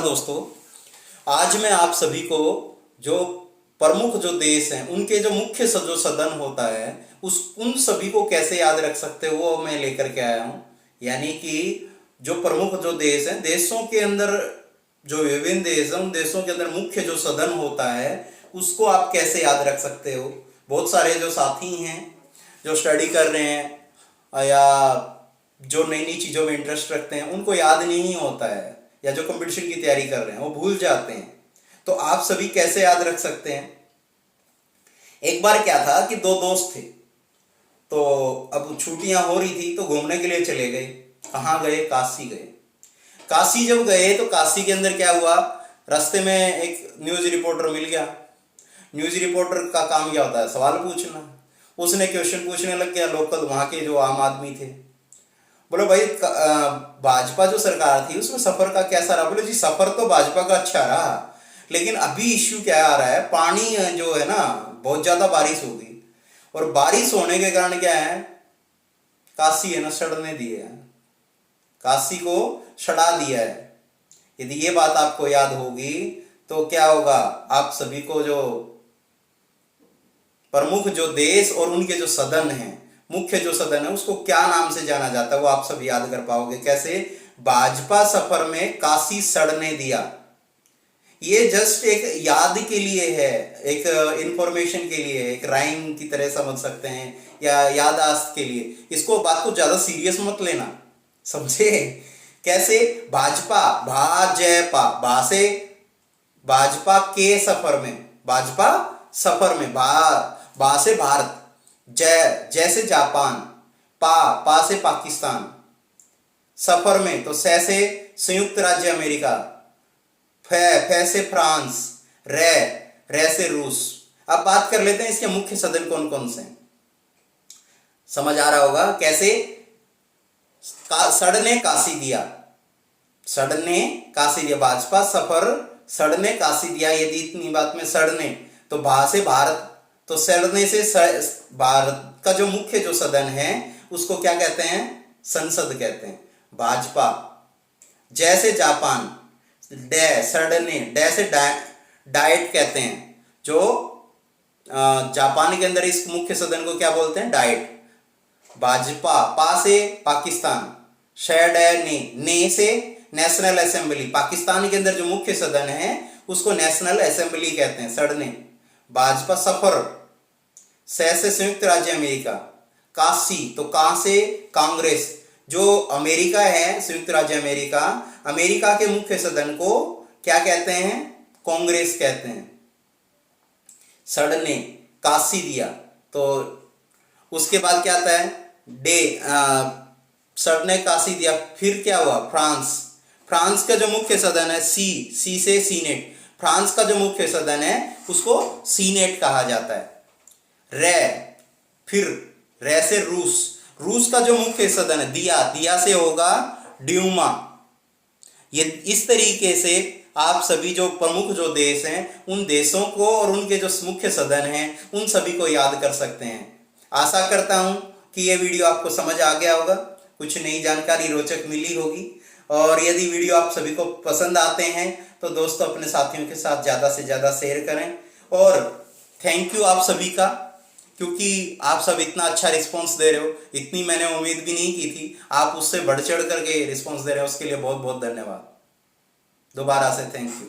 दोस्तों, आज मैं आप सभी को जो प्रमुख जो देश हैं उनके जो मुख्य जो सदन होता है उस उन सभी को कैसे याद रख सकते हो वो मैं लेकर के आया हूँ। यानी कि जो प्रमुख जो देश हैं, देशों के अंदर जो विभिन्न देश हैं उन देशों के अंदर मुख्य जो सदन होता है उसको आप कैसे याद रख सकते हो। बहुत सारे जो साथी हैं जो स्टडी कर रहे हैं या जो नई नई चीज़ों में इंटरेस्ट रखते हैं उनको याद नहीं होता है, या जो कंपटीशन की तैयारी कर रहे हैं वो भूल जाते हैं। तो आप सभी कैसे याद रख सकते हैं। एक बार क्या था कि दो दोस्त थे, तो अब छुट्टियां हो रही थी तो घूमने के लिए चले गए। कहाँ गए? काशी गए। काशी जब गए तो काशी के अंदर क्या हुआ, रास्ते में एक न्यूज रिपोर्टर मिल गया। न्यूज रिपोर्टर का काम क्या होता है? सवाल पूछना। उसने क्वेश्चन पूछने लग गया लोकल वहाँ के जो आम आदमी थे। बोले भाई भाजपा जो सरकार थी उसमें सफर का कैसा रहा? बोले जी सफर तो भाजपा का अच्छा रहा, लेकिन अभी इश्यू क्या आ रहा है, पानी जो है ना बहुत ज्यादा बारिश हो गई, और बारिश होने के कारण क्या है, काशी है ना सड़ने दिए है, काशी को सड़ा दिया है। यदि ये बात आपको याद होगी तो क्या होगा, आप सभी को जो प्रमुख जो देश और उनके जो सदन हैं, मुख्य जो सदन है उसको क्या नाम से जाना जाता है वो आप सब याद कर पाओगे। कैसे? भाजपा सफर में काशी सड़ने दिया। ये जस्ट एक याद के लिए है, एक इंफॉर्मेशन के लिए, एक राइम की तरह समझ सकते हैं या याददाश्त के लिए। इसको बात को ज्यादा सीरियस मत लेना, समझे? कैसे? भाजपा भाजपा भा से भाजपा के सफर में, भाजपा सफर में भा से भारत, जय जैसे जापान, पा से पाकिस्तान, सफर में तो से संयुक्त राज्य अमेरिका, फे से फ्रांस, रे से रूस। अब बात कर लेते हैं इसके मुख्य सदन कौन कौन से हैं। समझ आ रहा होगा कैसे? सड़ने काशी दिया, सड़ने काशी दिया, भाजपा सफर सड़ने काशी दिया। यदि इतनी बात में सड़ने तो भा से भारत, तो सड़ने से भारत का जो मुख्य जो सदन है उसको क्या कहते हैं? संसद कहते हैं। भाजपा, जैसे जापान, सड़ने, से डाइट कहते हैं। जो जापान के अंदर इस मुख्य सदन को क्या बोलते हैं? डाइट। भाजपा, पा से पाकिस्तान, ने से नेशनल असेंबली, पाकिस्तान के अंदर जो मुख्य सदन है उसको नेशनल असेंबली कहते हैं। सड़ने, भाजपा सफर, से संयुक्त राज्य अमेरिका, काशी तो से कांग्रेस, जो अमेरिका है संयुक्त राज्य अमेरिका, अमेरिका के मुख्य सदन को क्या कहते हैं? कांग्रेस कहते हैं। सड़ने काशी दिया, तो उसके बाद क्या आता है? सड़ने काशी दिया। फिर क्या हुआ? फ्रांस, फ्रांस का जो मुख्य सदन है सी से सीनेट, फ्रांस का जो मुख्य सदन है उसको सीनेट कहा जाता है। फिर से रूस, रूस का जो मुख्य सदन है दिया से होगा ड्यूमा। ये इस तरीके से आप सभी जो प्रमुख जो देश हैं उन देशों को और उनके जो मुख्य सदन हैं उन सभी को याद कर सकते हैं। आशा करता हूं कि ये वीडियो आपको समझ आ गया होगा, कुछ नई जानकारी रोचक मिली होगी। और यदि वीडियो आप सभी को पसंद आते हैं तो दोस्तों अपने साथियों के साथ ज़्यादा से ज़्यादा शेयर करें। और थैंक यू आप सभी का, क्योंकि आप सब इतना अच्छा रिस्पांस दे रहे हो, इतनी मैंने उम्मीद भी नहीं की थी। आप उससे बढ़ चढ़ करके रिस्पांस दे रहे हो, उसके लिए बहुत बहुत धन्यवाद। दोबारा से थैंक यू।